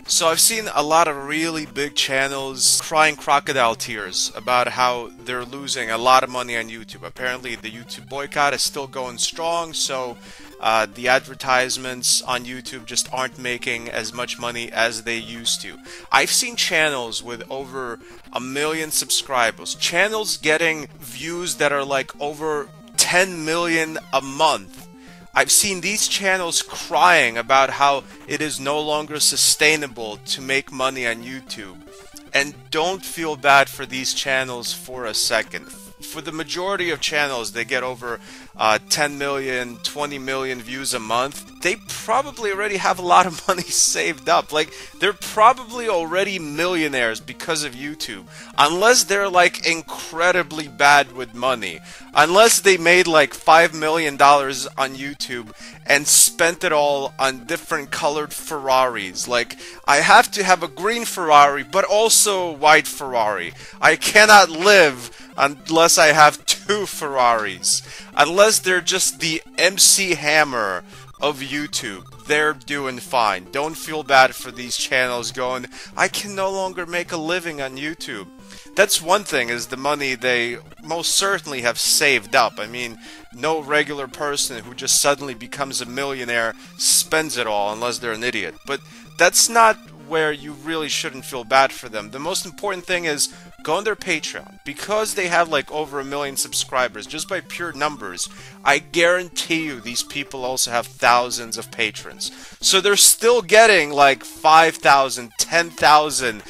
So I've seen a lot of really big channels crying crocodile tears about how they're losing a lot of money on YouTube. Apparently the YouTube boycott is still going strong, so the advertisements on YouTube just aren't making as much money as they used to. I've seen channels with over 1 million subscribers, channels getting views that are like over 10 million a month. I've seen these channels crying about how it is no longer sustainable to make money on YouTube. And don't feel bad for these channels for a second. For the majority of channels, they get over 10 million, 20 million views a month. They probably already have a lot of money saved up. Like, they're probably already millionaires because of YouTube. Unless they're like incredibly bad with money. Unless they made like $5 million on YouTube and spent it all on different colored Ferraris. Like, I have to have a green Ferrari, but also a white Ferrari. I cannot live unless I have two Ferraris. Unless they're just the MC Hammer of YouTube, they're doing fine. Don't feel bad for these channels going, I can no longer make a living on YouTube. That's one thing, is the money they most certainly have saved up. I mean, no regular person who just suddenly becomes a millionaire spends it all unless they're an idiot. But that's not where you really shouldn't feel bad for them. The most important thing is go on their Patreon. Because they have like over 1 million subscribers, just by pure numbers, I guarantee you these people also have thousands of patrons. So they're still getting like 5,000, 10,000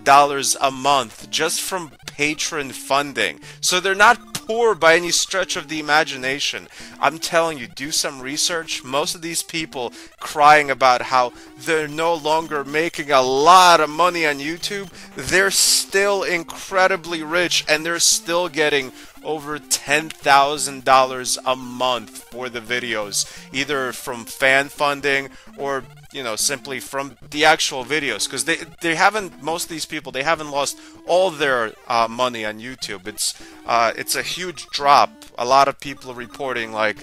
dollars a month just from patron funding. So they're not poor by any stretch of the imagination. I'm telling you, do some research. Most of these people crying about how they're no longer making a lot of money on YouTube, they're still incredibly rich and they're still getting over $10,000 a month for the videos, either from fan funding or, you know, simply from the actual videos, because they haven't, most of these people, they haven't lost all their money on YouTube. It's a huge drop. A lot of people are reporting like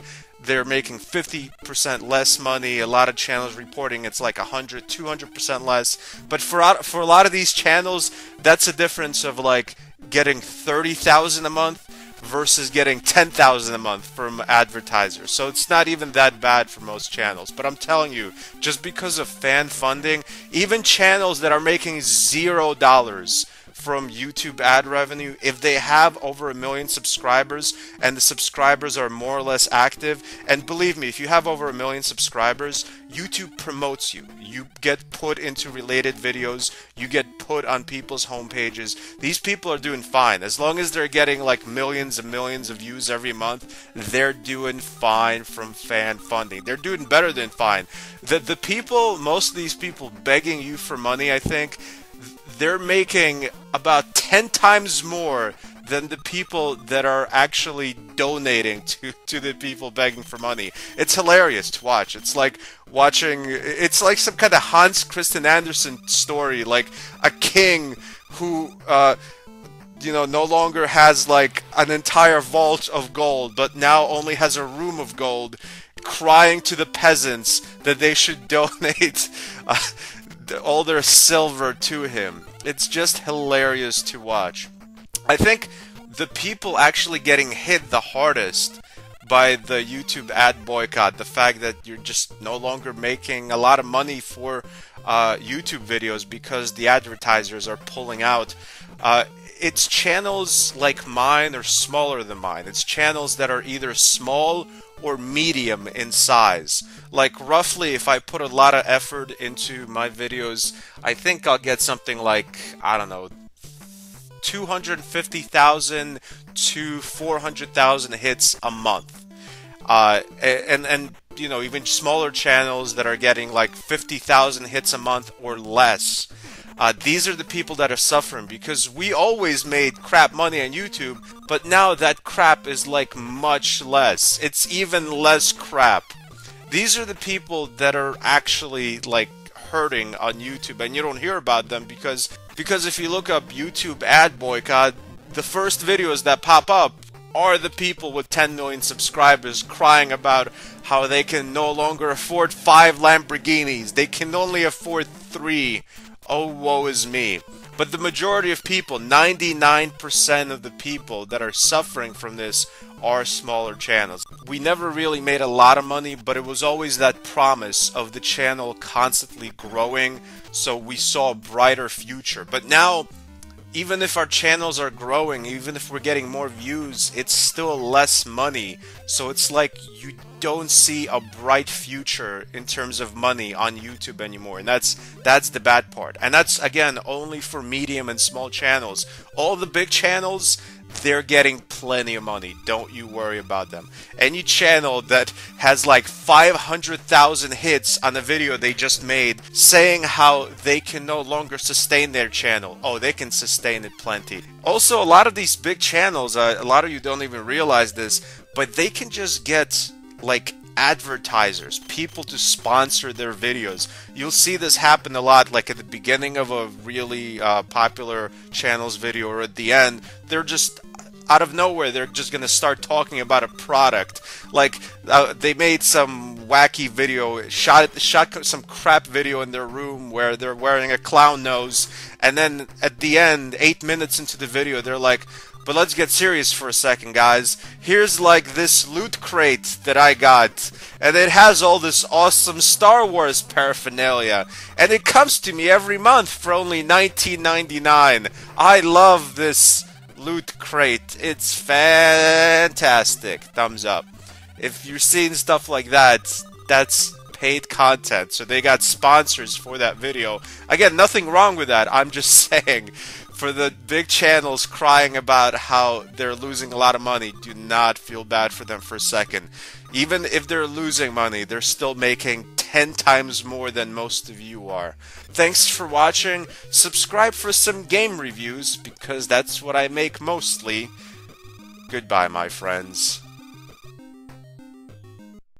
they're making 50% less money. A lot of channels reporting it's like 100, 200% less. But for a lot of these channels, that's a difference of like getting 30,000 a month versus getting 10,000 a month from advertisers. So it's not even that bad for most channels. But I'm telling you, just because of fan funding, even channels that are making $0 from YouTube ad revenue, if they have over 1 million subscribers and the subscribers are more or less active, and believe me, if you have over 1 million subscribers, YouTube promotes you. You get put into related videos, you get put on people's homepages. These people are doing fine. As long as they're getting like millions and millions of views every month, they're doing fine from fan funding. They're doing better than fine. The people, most of these people begging you for money, I think, they're making about 10 times more than the people that are actually donating to the people begging for money. It's hilarious to watch. It's like watching, it's like some kind of Hans Christian Andersen story, like a king who, you know, no longer has like an entire vault of gold, but now only has a room of gold, crying to the peasants that they should donate all their silver to him. It's just hilarious to watch. I think the people actually getting hit the hardest by the YouTube ad boycott, the fact that you're just no longer making a lot of money for YouTube videos because the advertisers are pulling out. It's channels like mine or smaller than mine. It's channels that are either small or medium in size. Like roughly, if I put a lot of effort into my videos, I think I'll get something like, I don't know, 250,000 to 400,000 hits a month. And you know, even smaller channels that are getting like 50,000 hits a month or less. These are the people that are suffering, because we always made crap money on YouTube, but now that crap is like much less. It's even less crap. These are the people that are actually like hurting on YouTube, and you don't hear about them because if you look up YouTube ad boycott, the first videos that pop up are the people with 10 million subscribers crying about how they can no longer afford 5 Lamborghinis. They can only afford 3. Oh, woe is me. But the majority of people, 99% of the people that are suffering from this are smaller channels. We never really made a lot of money, but it was always that promise of the channel constantly growing, so we saw a brighter future. But now, even if our channels are growing, even if we're getting more views, it's still less money. So it's like you don't see a bright future in terms of money on YouTube anymore. And that's the bad part. And that's, again, only for medium and small channels. All the big channels, they're getting plenty of money. Don't you worry about them. Any channel that has like 500,000 hits on a video they just made saying how they can no longer sustain their channel, oh, they can sustain it plenty. Also, a lot of these big channels, a lot of you don't even realize this, but they can just get like advertisers, people to sponsor their videos. You'll see this happen a lot, like at the beginning of a really popular channel's video, or at the end, they're just out of nowhere, they're just gonna start talking about a product. Like they made some wacky video, shot some crap video in their room where they're wearing a clown nose, and then at the end, 8 minutes into the video, they're like, but let's get serious for a second, guys. Here's like this loot crate that I got, and it has all this awesome Star Wars paraphernalia, and it comes to me every month for only $19.99. I love this loot crate. It's fantastic. Thumbs up. If you're seeing stuff like that, that's paid content. So they got sponsors for that video. Again, nothing wrong with that. I'm just saying, for the big channels crying about how they're losing a lot of money, do not feel bad for them for a second. Even if they're losing money, they're still making 10 times more than most of you are. Thanks for watching. Subscribe for some game reviews, because that's what I make mostly. Goodbye, my friends.